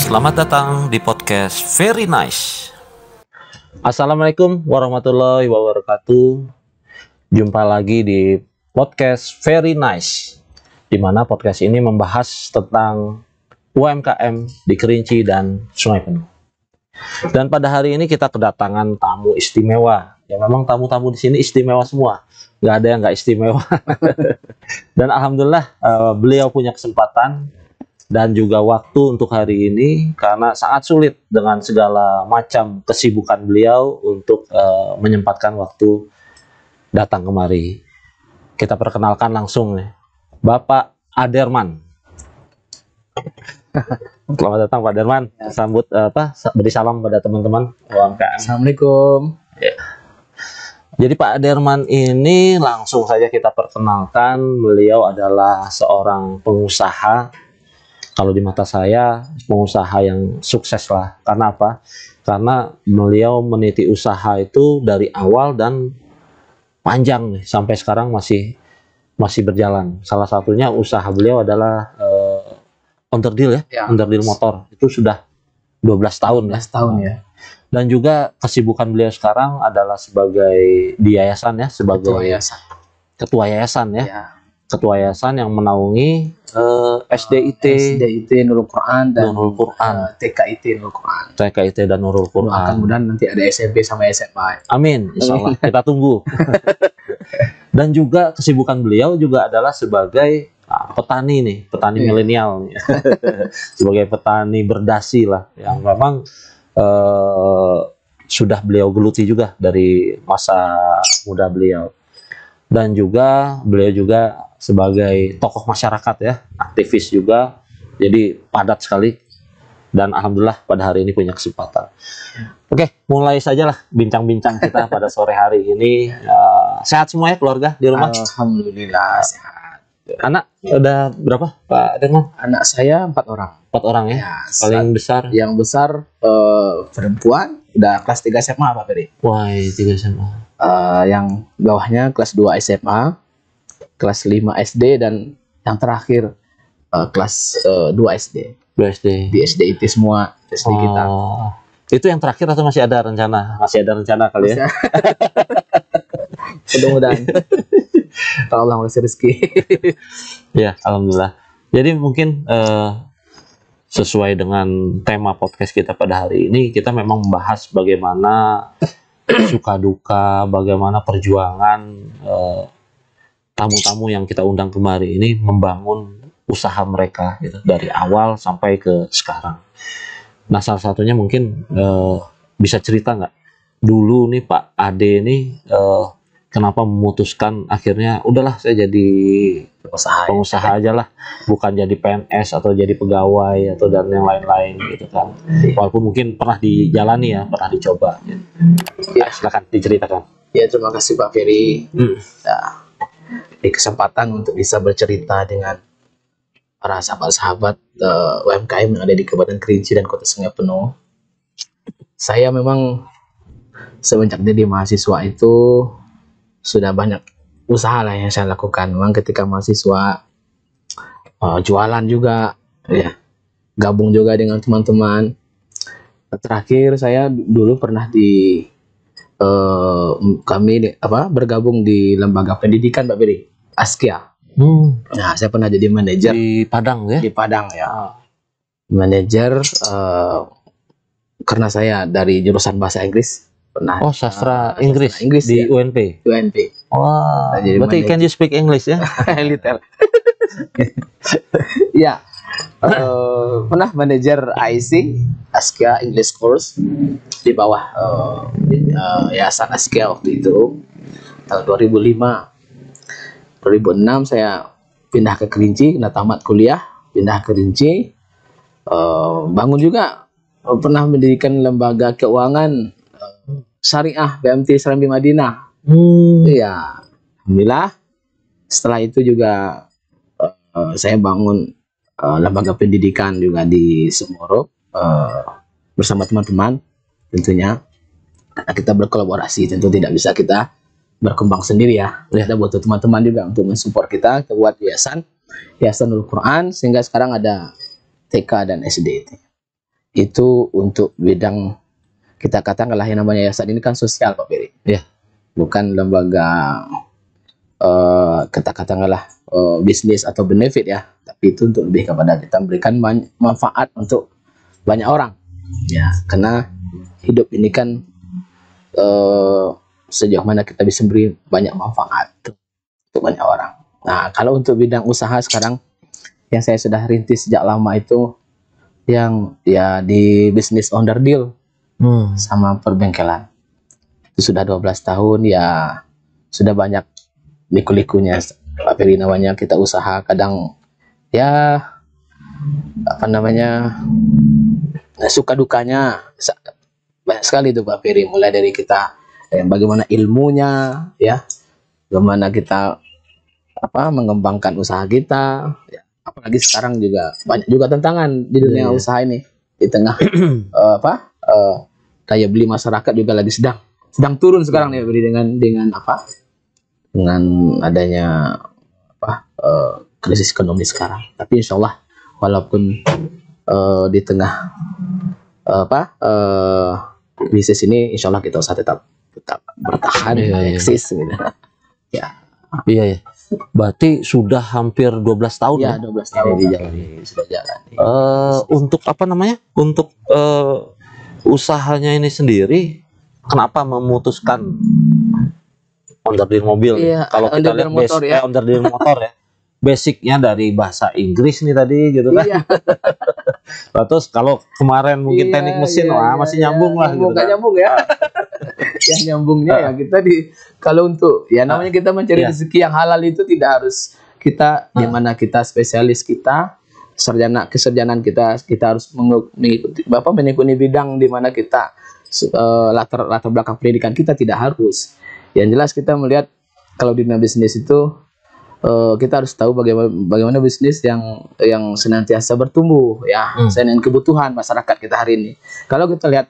Selamat datang di podcast Very Nice. Assalamualaikum warahmatullahi wabarakatuh. Jumpa lagi di podcast Very Nice, di mana podcast ini membahas tentang UMKM di Kerinci dan Sungai Penuh. Dan pada hari ini kita kedatangan tamu istimewa. Ya memang tamu-tamu di sini istimewa semua, nggak ada yang nggak istimewa. Dan alhamdulillah beliau punya kesempatan dan juga waktu untuk hari ini karena sangat sulit dengan segala macam kesibukan beliau untuk menyempatkan waktu datang kemari. Kita perkenalkan langsung nih, Bapak Aderman. Selamat datang Pak Aderman. Sambut beri salam pada teman-teman UMKM. Assalamualaikum. Ya. Jadi Pak Aderman ini langsung saja kita perkenalkan, beliau adalah seorang pengusaha. Kalau di mata saya, pengusaha yang sukses lah. Karena apa? Karena beliau meniti usaha itu dari awal dan panjang nih, sampai sekarang masih berjalan. Salah satunya usaha beliau adalah onderdil ya, onderdil motor. Itu sudah 12 tahun 12 tahun ya. Dan juga kesibukan beliau sekarang adalah sebagai di yayasan ya, sebagai ketua yayasan ya. Ya. Ketua yayasan yang menaungi SDIT Nurul Quran dan Nurul Quran, TKIT Nurul Quran. TKIT dan Nurul Quran. Mudah-mudahan nanti ada SMP sama SMA. Amin, insya Allah kita tunggu. Dan juga kesibukan beliau juga adalah sebagai petani nih, petani milenial nih. Sebagai petani berdasi lah, yang memang sudah beliau geluti juga dari masa muda beliau. Dan juga beliau juga sebagai tokoh masyarakat ya, aktivis juga, jadi padat sekali. Dan alhamdulillah pada hari ini punya kesempatan. Oke, mulai sajalah bincang-bincang kita pada sore hari ini. Sehat semua ya keluarga di rumah? Alhamdulillah sehat. Anak udah berapa Pak Aderman? Anak saya 4 orang. 4 orang ya? Ya, Paling besar? Yang besar perempuan, udah kelas 3 SMA Pak Ferry. Wah, 3 SMA. Yang bawahnya kelas 2 SMA, kelas 5 SD, dan yang terakhir kelas 2 SD. 2 SD. Di SDIT semua SD kita. Itu yang terakhir atau masih ada rencana? Masih ada rencana kali ya? Mudah-mudahan. Kalau Allah ngasih rezeki. Ya, alhamdulillah. Jadi mungkin sesuai dengan tema podcast kita pada hari ini, kita memang membahas bagaimana suka duka, bagaimana perjuangan tamu-tamu yang kita undang kemari ini membangun usaha mereka gitu, dari awal sampai ke sekarang. Nah, salah satunya mungkin bisa cerita nggak dulu nih Pak Ade ini kenapa memutuskan akhirnya udahlah saya jadi pengusaha aja lah, bukan jadi PNS atau jadi pegawai atau dan yang lain-lain gitu kan. Walaupun mungkin pernah dijalani ya, pernah dicoba. Ya, silakan diceritakan. Ya, terima kasih Pak Ferry. Ya, di kesempatan untuk bisa bercerita dengan para sahabat-sahabat UMKM yang ada di Kabupaten Kerinci dan Kota Sungai Penuh. Saya memang semenjak jadi mahasiswa itu sudah banyak usaha lah yang saya lakukan. Memang ketika mahasiswa jualan juga, ya, gabung juga dengan teman-teman. Terakhir saya dulu pernah bergabung di lembaga pendidikan Pak Beri, Askia. Nah, saya pernah jadi manajer di Padang ya. Di Padang ya. Manajer karena saya dari jurusan bahasa Inggris. Pernah. Oh, sastra Inggris di ya. UNP. Wah, berarti can you speak English ya? Little. Ya. Pernah manajer IC Askia English Course di bawah yayasan Askia waktu itu tahun 2005. 2006 saya pindah ke Kerinci, kena tamat kuliah, pindah ke Kerinci, bangun juga, pernah mendirikan lembaga keuangan syariah BMT Serambi Madinah. Ya, alhamdulillah. Setelah itu juga saya bangun lembaga pendidikan juga di Semoro bersama teman-teman tentunya. Karena kita berkolaborasi, tentu tidak bisa kita berkembang sendiri ya. Kita butuh teman-teman juga untuk mensupport kita buat yayasan Nurul Quran, sehingga sekarang ada TK dan SD. itu untuk bidang, kita katakanlah yang namanya yayasan ini kan sosial Pak Ferry. Iya. Bukan lembaga kita katakanlah bisnis atau benefit ya, tapi itu untuk lebih kepada kita memberikan manfaat untuk banyak orang ya, karena hidup ini kan sejauh mana kita bisa beri banyak manfaat untuk banyak orang. Nah, kalau untuk bidang usaha sekarang yang saya sudah rintis sejak lama itu yang ya di bisnis under deal sama perbengkelan. Itu sudah 12 tahun ya, sudah banyak liku-likunya Pak Ferry namanya. Kita usaha kadang ya apa namanya suka dukanya banyak sekali tuh Pak Ferry, mulai dari kita bagaimana ilmunya ya, bagaimana kita mengembangkan usaha kita ya. Apalagi sekarang juga banyak juga tantangan di dunia usaha ini, di tengah daya beli masyarakat juga lagi sedang turun sekarang nih dengan adanya krisis ekonomi sekarang. Tapi insya Allah walaupun di tengah bisnis ini, insya Allah kita usaha tetap bertahan, eksis gitu. Ya. Iya ya. Berarti sudah hampir 12 tahun ya? 12 tahun sudah jalan. Untuk apa namanya? Untuk usahanya ini sendiri, kenapa memutuskan onderdil mobil? Iya, kalau kita lihat motor, onderdil motor ya. Basicnya dari bahasa Inggris nih tadi gitu kan. Iya. Terus kalau kemarin mungkin teknik mesin masih nyambung lah gitu kan. Nyambung ya. Yang nyambungnya ya kita kalau untuk ya namanya kita mencari rezeki yang halal itu tidak harus kita di mana kita spesialis kita keserjanaan kita harus mengikuti menekuni bidang di mana kita latar belakang pendidikan kita tidak harus. Yang jelas kita melihat kalau di dunia bisnis itu kita harus tahu bagaimana bisnis yang senantiasa bertumbuh ya, sesuai dengan kebutuhan masyarakat kita hari ini. Kalau kita lihat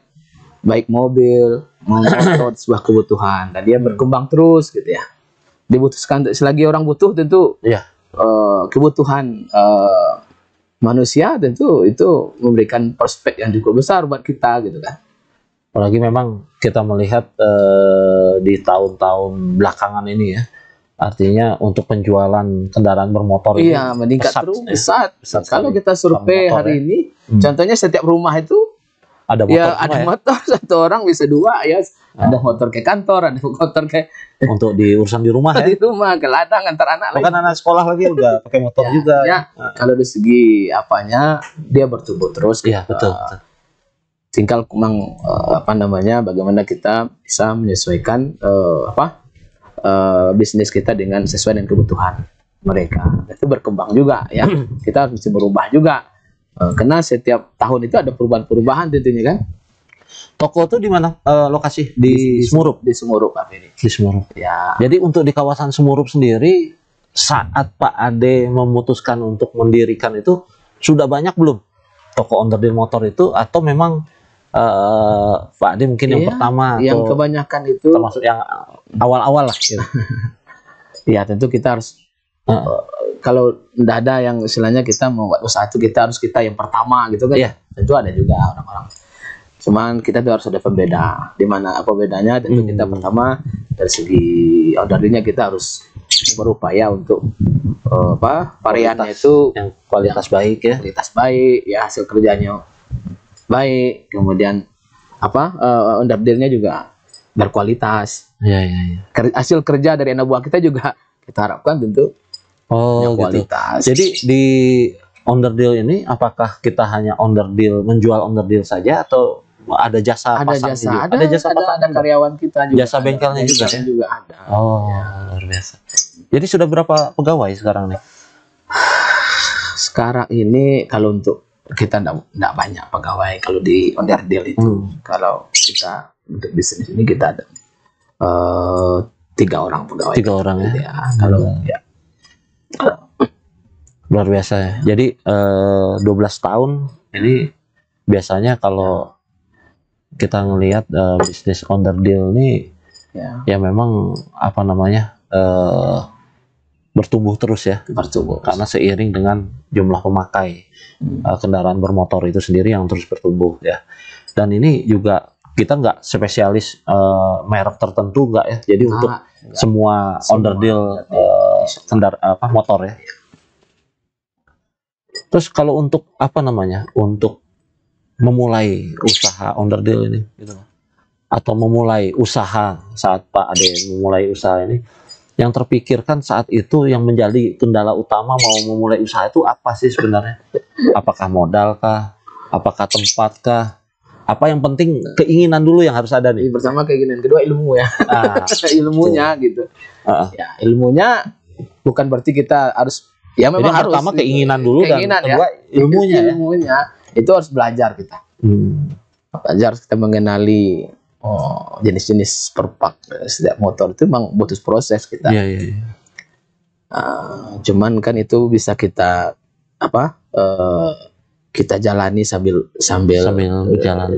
baik mobil, motor sebuah kebutuhan dan dia berkembang terus gitu ya. Dibutuhkan selagi orang butuh tentu kebutuhan manusia tentu itu memberikan prospek yang cukup besar buat kita gitu kan. Apalagi memang kita melihat di tahun-tahun belakangan ini ya, artinya untuk penjualan kendaraan bermotor ini meningkat terus pesat. Kalau kita survei hari ini, contohnya setiap rumah itu ada motor, motor satu orang bisa dua ya. Ada motor ke kantor, ada motor ke untuk di urusan di rumah ya. Di rumah ke ladang antar anak. Bukan anak sekolah lagi udah pakai motor juga. Ya. Kalau dari segi apanya dia bertumbuh terus. Iya, betul. Tinggal bagaimana kita bisa menyesuaikan bisnis kita sesuai dengan kebutuhan mereka. Itu berkembang juga ya. Kita harus berubah juga. Karena setiap tahun itu ada perubahan-perubahan tentunya kan. Toko itu di mana lokasi? Di Semurup. Di Semurup Pak Ferry. Di Semurup. Ya. Jadi untuk di kawasan Semurup sendiri, saat Pak Ade memutuskan untuk mendirikan itu sudah banyak belum toko onderdil motor itu, atau memang Pak Ade mungkin yang pertama? Yang kebanyakan itu termasuk yang awal-awal lah. Gitu. Ya tentu kita harus kalau tidak ada yang istilahnya kita membuat usaha itu kita yang pertama gitu kan. Tentu ada juga orang-orang. Cuman kita tuh harus ada pembeda. Di mana apa bedanya? Tentu kita pertama dari segi ordernya kita harus berupaya untuk variannya itu yang kualitas baik ya. Kualitas baik ya, hasil kerjanya baik. Kemudian ordernya juga berkualitas. Iya. Hasil kerja dari anak buah kita juga kita harapkan tentu kualitas. Jadi di onderdil ini apakah kita hanya menjual onderdil saja atau ada jasa pasang juga? Ada karyawan kita juga. Jasa bengkelnya juga ya? Juga ada. Luar biasa. Jadi sudah berapa pegawai sekarang nih? Sekarang ini kalau untuk kita enggak banyak pegawai kalau di onderdil itu. Kalau kita untuk bisnis ini kita ada 3 orang pegawai. 3 orang ya. Kalau luar biasa ya. Jadi 12 tahun ini biasanya kalau kita ngelihat bisnis onderdil ini ya memang bertumbuh terus ya, bertumbuh. karena seiring dengan jumlah pemakai kendaraan bermotor itu sendiri yang terus bertumbuh ya. Dan ini juga kita nggak spesialis merek tertentu nggak ya, jadi untuk semua onderdil motor ya. Terus kalau untuk apa namanya, untuk memulai usaha onderdil ini gitu, atau memulai usaha saat Pak Ade memulai usaha ini, yang terpikirkan saat itu yang menjadi kendala utama mau memulai usaha itu apa sih sebenarnya? Apakah modal kah? Apakah tempat kah? Apa yang penting keinginan dulu yang harus ada nih? Pertama keinginan, kedua ilmu ya. Ilmunya gitu. Ya, ilmunya bukan berarti kita harus, ya memang harus. Pertama keinginan dulu, dan kedua ilmunya. Ilmunya itu harus belajar kita. Belajar kita mengenali jenis-jenis perpak setiap motor itu memang butuh proses kita. Cuman kan itu bisa kita kita jalani sambil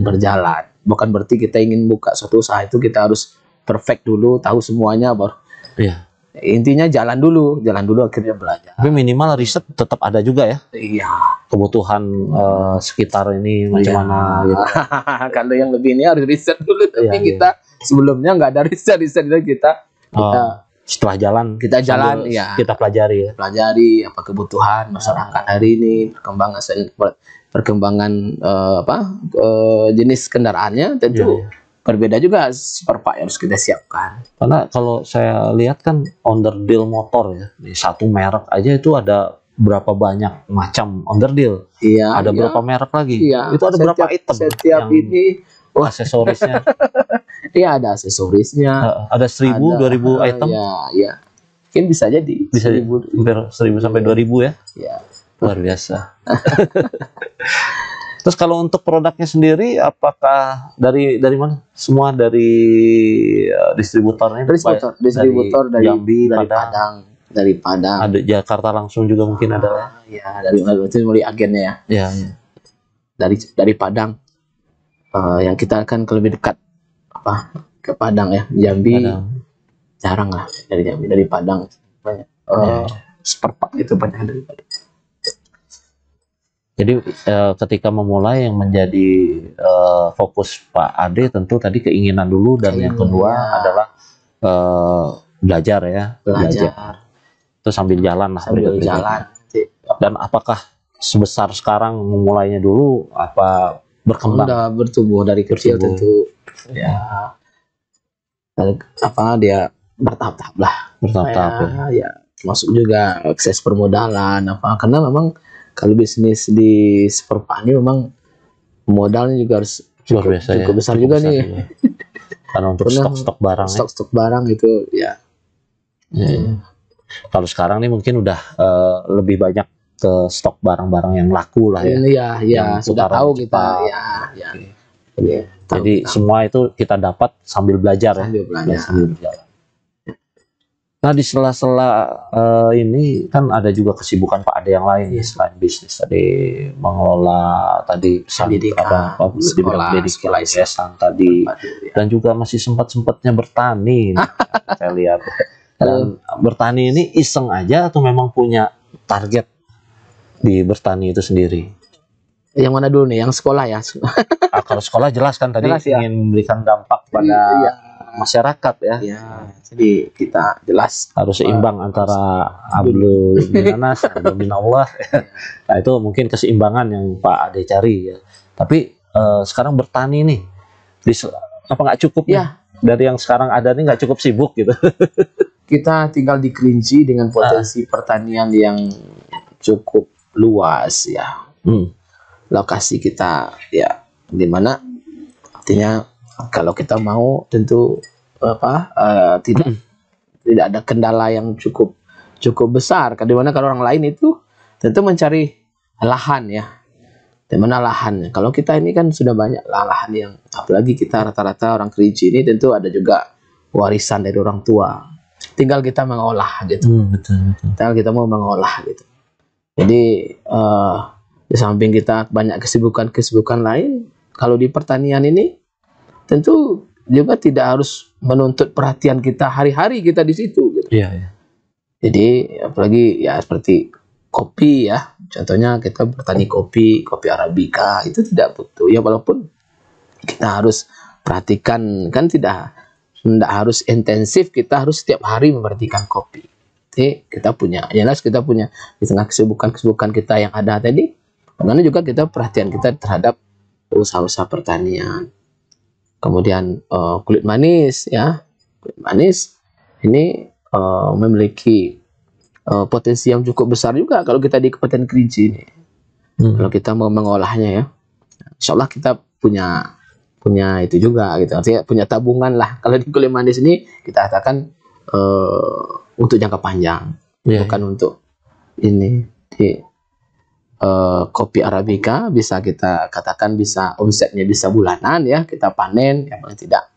berjalan. Bukan berarti kita ingin buka suatu usaha itu kita harus perfect dulu, tahu semuanya baru. Intinya jalan dulu akhirnya belajar. Tapi minimal riset tetap ada juga ya. Iya. Kebutuhan sekitar ini macam mana gitu. Kalau yang lebih ini harus riset dulu, tapi kita sebelumnya nggak ada riset kita setelah jalan kita pelajari apa kebutuhan masyarakat hari ini, perkembangan jenis kendaraannya tentu berbeda juga, spare yang harus kita siapkan. Karena kalau saya lihat kan onderdil motor ya, di satu merek aja itu ada berapa banyak macam onderdil. Ada berapa merek lagi. Itu ada berapa item setiap ini aksesorisnya. Iya, ada aksesorisnya. Ada 1000, 2000 item. Iya. Mungkin bisa jadi. Bisa 1000 sampai 2000 ya. Iya. Luar biasa. Terus kalau untuk produknya sendiri, apakah dari mana? Semua dari distributornya? Distributor dari Jambi, dari Padang. Ada Jakarta langsung juga mungkin ada. Ya, dari melalui agennya ya. Dari Padang. Yang kita akan lebih dekat ke Padang ya. Jambi jarang lah dari Jambi, dari Padang banyak. Seperpak itu banyak dari Padang. Jadi ketika memulai yang menjadi fokus Pak Ade tentu tadi keinginan dulu, dan yang kedua adalah belajar ya. Belajar. Itu sambil jalan lah. Sambil jalan. Dan apakah sebesar sekarang memulainya dulu apa berkembang? Udah bertumbuh dari kecil tentu. Ya. Dia bertahap-tahap lah. Bertahap-tahap ya. Masuk juga akses permodalan karena memang kalau bisnis di seperpak ini memang modalnya juga harus cukup besar juga nih. Karena untuk stok-stok barang. Stok-stok barang itu ya. Kalau sekarang nih mungkin udah lebih banyak ke stok barang-barang yang laku lah ya. Iya, sudah tahu kita. Jadi semua itu kita dapat sambil belajar sambil belajar. Sambil berjalan. Nah, di sela-sela ini kan ada juga kesibukan Pak Ade yang lain ya, selain bisnis tadi, mengelola tadi pendidikan, yayasan tadi, dan juga masih sempat-sempatnya bertani. Saya lihat. Dan bertani ini iseng aja atau memang punya target di bertani itu sendiri? Yang mana dulu nih? Yang sekolah ya? Kalau sekolah jelas kan tadi ingin memberikan dampak pada masyarakat ya. Jadi kita jelas harus seimbang antara ablu minanas, ablu minallah. Nah, itu mungkin keseimbangan yang Pak Ade cari ya. Tapi sekarang bertani nih, apa nggak cukup ya? Dari yang sekarang ada nih nggak cukup sibuk gitu. Kita tinggal di Kerinci dengan potensi pertanian yang cukup luas ya. Lokasi kita ya di mana artinya kalau kita mau tentu tidak ada kendala yang cukup besar. Dimana kalau orang lain itu tentu mencari lahan ya. Dimana lahan? Kalau kita ini kan sudah banyak lahan yang, apalagi kita rata-rata orang Kerinci ini tentu ada juga warisan dari orang tua. Tinggal kita mengolah gitu. Betul. Tinggal kita mau mengolah gitu. Jadi di samping kita banyak kesibukan lain, kalau di pertanian ini tentu juga tidak harus menuntut perhatian kita hari-hari kita di situ. Gitu. Iya. Jadi apalagi ya seperti kopi ya, contohnya kita bertani kopi arabica itu tidak butuh ya, walaupun kita harus perhatikan, kan tidak harus intensif, kita harus setiap hari memperhatikan kopi. Jadi kita punya, jelas kita punya di tengah kesibukan kita yang ada tadi, karena juga kita perhatian kita terhadap usaha-usaha pertanian. Kemudian kulit manis ya, kulit manis ini memiliki potensi yang cukup besar juga kalau kita di Kabupaten Kerinci ini. Kalau kita mau mengolahnya ya, insya Allah kita punya itu juga gitu, artinya punya tabungan lah. Kalau di kulit manis ini kita katakan untuk jangka panjang, bukan untuk ini. Di kopi arabica bisa kita katakan bisa omsetnya bisa bulanan ya, kita panen yang paling tidak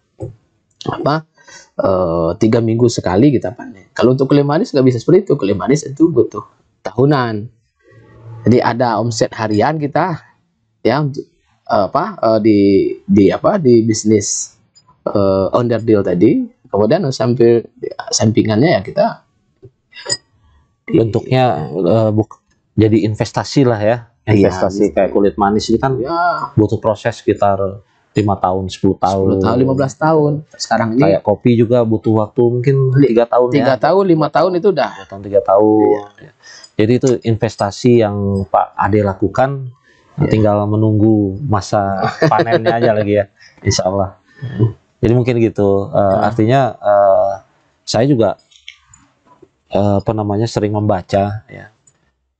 3 minggu sekali kita panen. Kalau untuk kulit manis nggak bisa seperti itu, kulit manis itu butuh tahunan. Jadi ada omset harian kita ya di bisnis under deal tadi, kemudian sampai sampingannya ya kita bentuknya jadi investasi lah ya, investasi kayak kulit manis ini kan butuh proses sekitar 5 tahun, 10 tahun, 15 tahun. Sekarang ini kayak kopi juga butuh waktu mungkin 3 tahun 3 tahun, 5 tahun itu udah 3 tahun. Jadi itu investasi yang Pak Ade lakukan, tinggal menunggu masa panennya aja lagi ya, insya Allah. Jadi mungkin gitu, artinya saya juga sering membaca ya,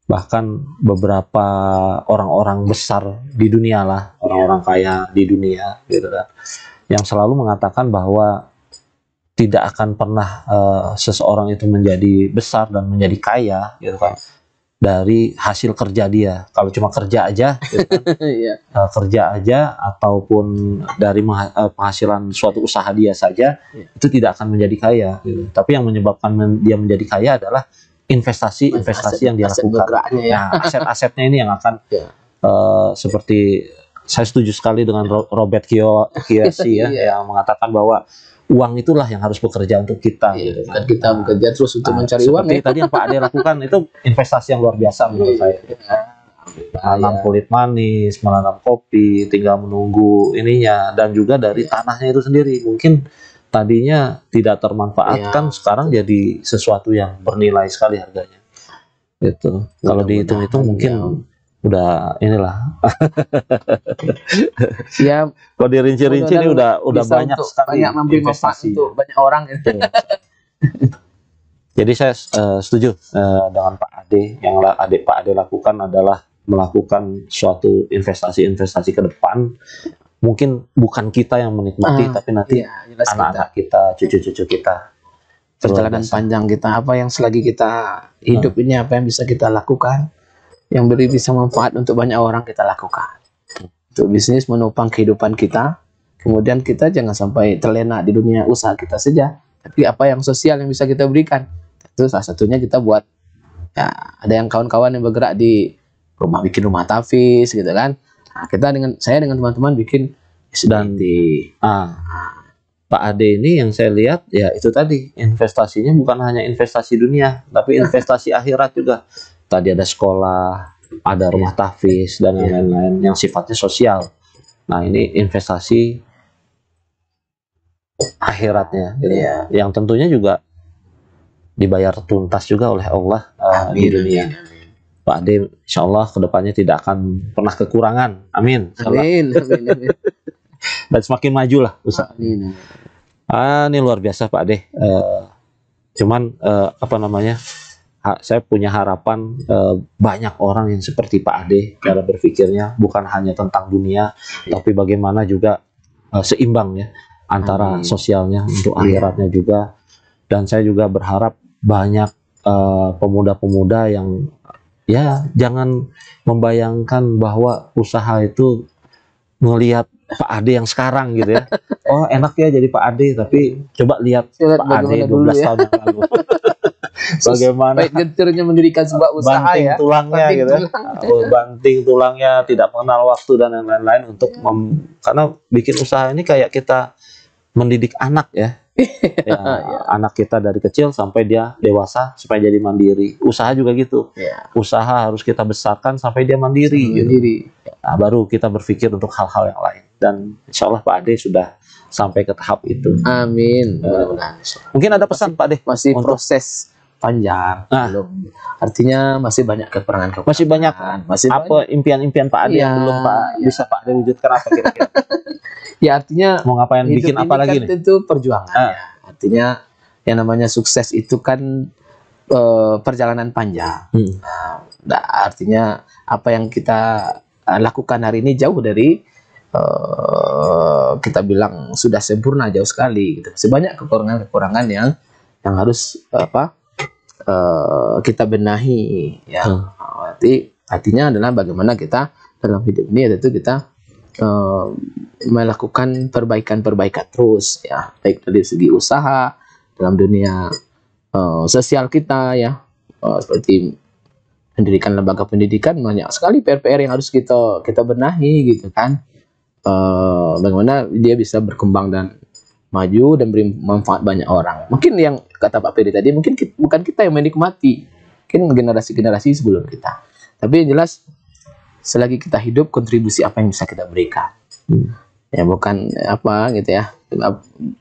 bahkan beberapa orang-orang besar di dunia lah, orang-orang kaya di dunia gitu kan, yang selalu mengatakan bahwa tidak akan pernah seseorang itu menjadi besar dan menjadi kaya gitu kan dari hasil kerja dia. Kalau cuma kerja aja gitu kan, kerja aja ataupun dari penghasilan suatu usaha dia saja, itu tidak akan menjadi kaya gitu. Tapi yang menyebabkan dia menjadi kaya adalah investasi yang dia lakukan. Nah, aset-asetnya ini yang akan seperti saya setuju sekali dengan Robert Kiyosaki ya, yang mengatakan bahwa uang itulah yang harus bekerja untuk kita. Gitu. Dan kita bekerja terus untuk mencari uang. Seperti tadi yang Pak Ade lakukan itu investasi yang luar biasa menurut saya. Menanam kulit manis, menanam kopi, tinggal menunggu ininya, dan juga dari tanahnya itu sendiri. Mungkin tadinya tidak termanfaatkan, sekarang jadi sesuatu yang bernilai sekali harganya. Gitu. Kalau dihitung-hitung mungkin udah inilah. Ya, kalau dirinci-rinci ini udah banyak sekali investasi untuk banyak orang gitu. Jadi saya setuju dengan Pak Ade, yang Pak Ade lakukan adalah melakukan suatu investasi ke depan. Mungkin bukan kita yang menikmati, tapi nanti anak-anak kita, cucu-cucu kita. Perjalanan panjang kita, apa yang selagi kita hidup ini, apa yang bisa kita lakukan, yang bisa manfaat untuk banyak orang kita lakukan. Untuk bisnis menopang kehidupan kita, kemudian kita jangan sampai terlena di dunia usaha kita saja, tapi apa yang sosial yang bisa kita berikan. Itu salah satunya kita buat, ya ada yang kawan-kawan yang bergerak di bikin rumah tafis gitu kan. Nah, saya dengan teman-teman bikin dan Pak Ade ini yang saya lihat ya itu tadi, investasinya bukan hanya investasi dunia, tapi investasi akhirat juga. Tadi ada sekolah, ada rumah tahfiz dan lain-lain yang sifatnya sosial. Nah, ini investasi akhiratnya gitu. Yang tentunya juga dibayar tuntas juga oleh Allah di dunia. Pak Ade insya Allah kedepannya tidak akan pernah kekurangan. Amin. Amin. Dan semakin maju lah usaha. Ini luar biasa Pak Ade. Cuman saya punya harapan banyak orang yang seperti Pak Ade, cara berpikirnya bukan hanya tentang dunia, tapi bagaimana juga seimbang ya antara sosialnya untuk akhiratnya juga. Dan saya juga berharap banyak pemuda-pemuda yang ya jangan membayangkan bahwa usaha itu ngelihat Pak Ade yang sekarang gitu ya. Oh enak ya jadi Pak Ade, tapi coba lihat Pak Ade 12 tahun yang lalu. Bagaimana gentirnya mendirikan sebuah usaha, banting tulangnya gitu ya. Banting tulangnya, tidak mengenal waktu dan yang lain-lain untuk karena bikin usaha ini kayak kita mendidik anak ya. Ya, anak kita dari kecil sampai dia dewasa supaya jadi mandiri. Usaha juga gitu. Ya. Usaha harus kita besarkan sampai dia mandiri. Mandiri. Nah, baru kita berpikir untuk hal-hal yang lain. Dan insya Allah Pak Ade sudah sampai ke tahap itu. Amin. Mudah-mudahan. Mungkin ada pesan Pak Ade? Masih untuk- proses panjang. Nah. Belum. Artinya masih banyak kekurangan. Masih banyak Masih apa impian-impian Pak Ade yang Ya, belum Pak bisa Pak Ade wujudkan apa kira-kira? Ya artinya Mau ngapain, hidup bikin ini apa lagi kan nih? tentu perjuangan ya. Artinya yang namanya sukses itu kan perjalanan panjang. Nah, artinya apa yang kita lakukan hari ini jauh dari kita bilang sudah sempurna, jauh sekali gitu. Sebanyak kekurangan-kekurangan yang harus kita benahi ya. Artinya adalah bagaimana kita dalam hidup ini tentu kita melakukan perbaikan-perbaikan terus ya, baik dari segi usaha, dalam dunia sosial kita ya, seperti pendidikan, lembaga pendidikan, banyak sekali PR-PR yang harus kita benahi gitu kan. Bagaimana dia bisa berkembang dan maju dan beri manfaat banyak orang. Mungkin yang kata Pak Ferry tadi, mungkin bukan kita yang menikmati, mungkin generasi-generasi sebelum kita. Tapi yang jelas selagi kita hidup, kontribusi apa yang bisa kita berikan. Ya bukan apa gitu ya,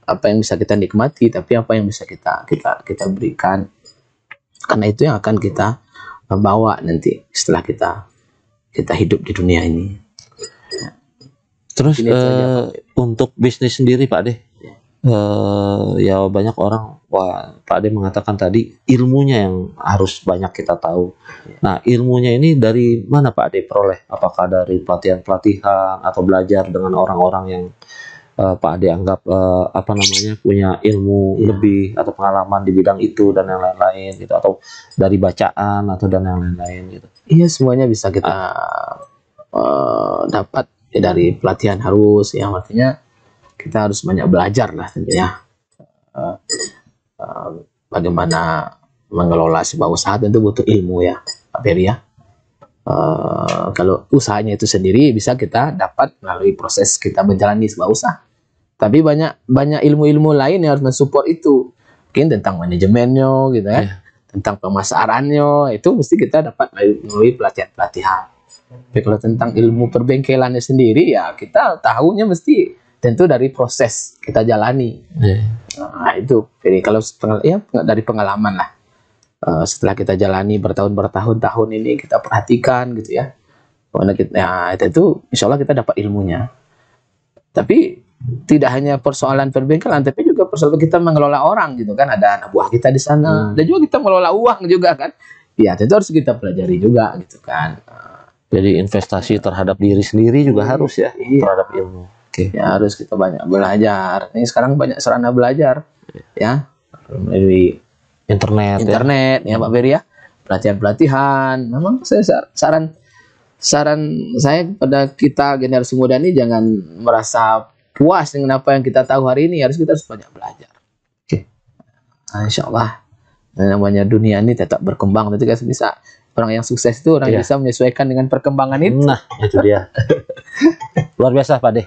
apa yang bisa kita nikmati, tapi apa yang bisa kita berikan. Karena itu yang akan kita bawa nanti setelah kita hidup di dunia ini. Terus Ini saja, untuk bisnis sendiri Pak Ade, ya banyak orang, Pak Ade mengatakan tadi ilmunya yang harus banyak kita tahu. Nah, ilmunya ini dari mana Pak Ade peroleh? Apakah dari pelatihan-pelatihan atau belajar dengan orang-orang yang Pak Ade anggap punya ilmu lebih atau pengalaman di bidang itu dan yang lain-lain gitu, atau dari bacaan atau dan yang lain-lain gitu? Iya, semuanya bisa kita dapat ya, dari pelatihan harus ya, artinya kita harus banyak belajar lah tentunya. Bagaimana mengelola sebuah usaha tentu butuh ilmu ya Pak Ferry ya. Kalau usahanya itu sendiri bisa kita dapat melalui proses kita menjalani sebuah usaha. Tapi banyak ilmu-ilmu lain yang harus mensupport itu. Mungkin tentang manajemennya gitu ya. Tentang pemasarannya itu mesti kita dapat melalui pelatihan-pelatihan. Tapi kalau tentang ilmu perbengkelannya sendiri ya kita tahunya mesti tentu dari proses kita jalani. Nah, itu jadi kalau dari pengalaman lah. Setelah kita jalani bertahun-tahun ini kita perhatikan gitu ya. Karena itu insya Allah kita dapat ilmunya. Tapi tidak hanya persoalan perbengkelan, tapi juga persoalan kita mengelola orang gitu kan. Ada anak buah kita di sana, dan juga kita mengelola uang juga kan. Ya tentu harus kita pelajari juga gitu kan. Jadi investasi terhadap diri sendiri juga harus ya, terhadap ilmu. Ya harus kita banyak belajar. Ini sekarang banyak sarana belajar ya, melalui internet ya Pak Ferry ya, pelatihan-pelatihan. Memang saya saran saya kepada kita generasi muda ini jangan merasa puas dengan apa yang kita tahu hari ini, harus banyak belajar. Nah, insya Allah namanya dunia ini tetap berkembang, nanti kan bisa orang yang sukses itu orang yang bisa menyesuaikan dengan perkembangan itu. Nah, itu dia. Luar biasa Pak De.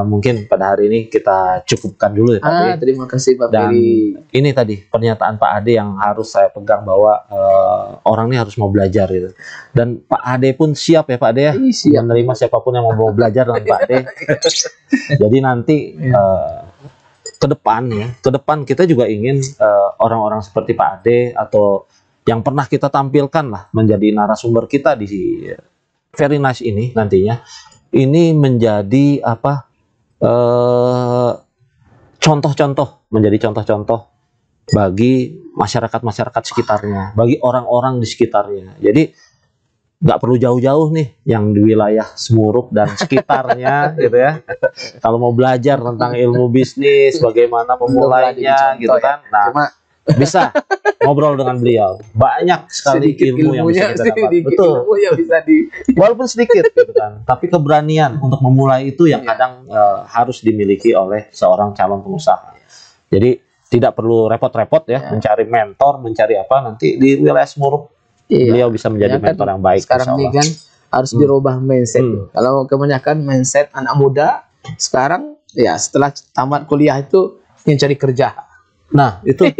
Mungkin pada hari ini kita cukupkan dulu ya Pak De. Terima kasih Pak Dan Ferry. ini tadi pernyataan Pak Ade yang harus saya pegang, bahwa orang ini harus mau belajar gitu. Dan Pak Ade pun siap ya Pak Ade ya, Siap. menerima siapapun yang mau belajar dengan Pak Ade. Jadi nanti ke depan kita juga ingin orang-orang seperti Pak Ade atau yang pernah kita tampilkan lah menjadi narasumber kita di Very Nice ini nantinya, ini menjadi menjadi contoh-contoh bagi masyarakat sekitarnya, bagi orang-orang di sekitarnya. Jadi nggak perlu jauh-jauh nih yang di wilayah Semurup dan sekitarnya gitu ya. Kalau mau belajar tentang ilmu bisnis, bagaimana memulainya gitu kan. Nah, bisa ngobrol dengan beliau. Banyak sekali ilmu yang bisa kita dapat. Betul. Walaupun sedikit gitu kan. Tapi keberanian untuk memulai itu yang kadang harus dimiliki oleh seorang calon pengusaha. Jadi tidak perlu repot-repot ya mencari mentor, mencari apa nanti di wilayah Semurup. Beliau bisa menjadi mentor yang baik. Sekarang ini kan harus dirubah mindset. Kalau kebanyakan mindset anak muda sekarang ya setelah tamat kuliah itu ingin cari kerja. Nah, itu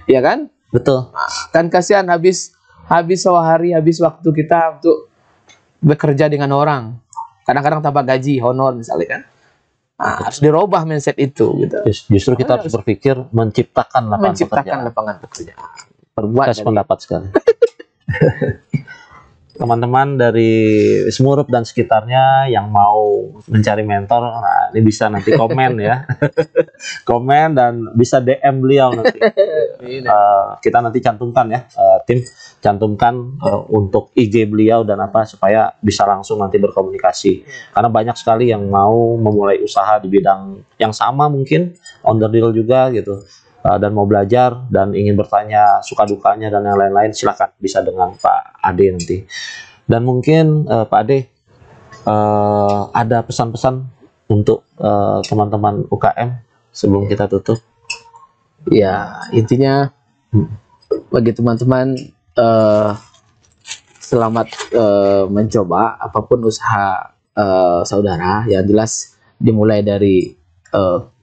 Ya kan? betul. Kan kasihan habis sehari, habis waktu kita untuk bekerja dengan orang. Kadang-kadang tanpa gaji, honor misalnya kan. Harus dirubah mindset itu gitu. Justru kita harus berpikir menciptakan Lapangan pekerjaan. Perbuat Saya pendapat sekali. Teman-teman dari Semurup dan sekitarnya yang mau mencari mentor, nah ini bisa nanti komen ya. Komen dan bisa DM beliau nanti. Kita nanti cantumkan ya, tim cantumkan untuk IG beliau dan apa supaya bisa langsung nanti berkomunikasi. Karena banyak sekali yang mau memulai usaha di bidang yang sama mungkin, on the deal juga gitu. Dan mau belajar dan ingin bertanya suka dukanya dan yang lain-lain, silakan bisa dengan Pak Ade nanti. Dan mungkin Pak Ade ada pesan-pesan untuk teman-teman UKM sebelum kita tutup. Ya, intinya bagi teman-teman selamat mencoba apapun usaha saudara. Yang jelas dimulai dari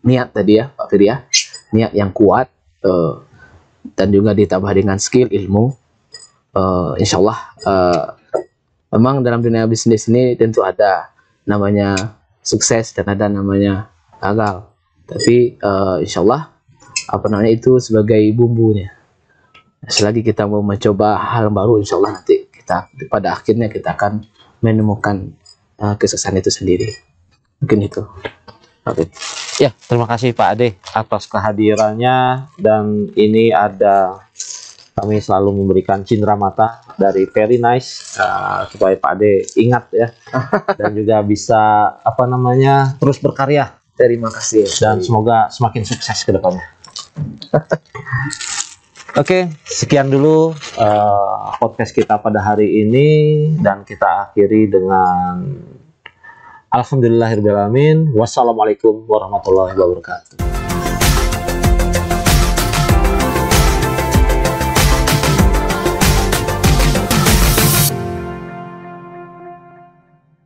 niat tadi ya Pak Fir ya. Niat yang kuat dan juga ditambah dengan skill ilmu. Insya Allah memang dalam dunia bisnis ini tentu ada namanya sukses dan ada namanya gagal. Tapi insya Allah itu sebagai bumbunya. Selagi kita mau mencoba hal baru, insya Allah nanti kita pada akhirnya kita akan menemukan kesuksesan itu sendiri. Mungkin itu. Oke. Ya, terima kasih Pak Ade atas kehadirannya, dan ini ada kami selalu memberikan cindera mata dari Very Nice supaya Pak Ade ingat ya dan juga bisa terus berkarya. Terima kasih dan semoga semakin sukses ke depannya. Oke, sekian dulu podcast kita pada hari ini, dan kita akhiri dengan alhamdulillahirobbilalamin. Wassalamualaikum warahmatullahi wabarakatuh.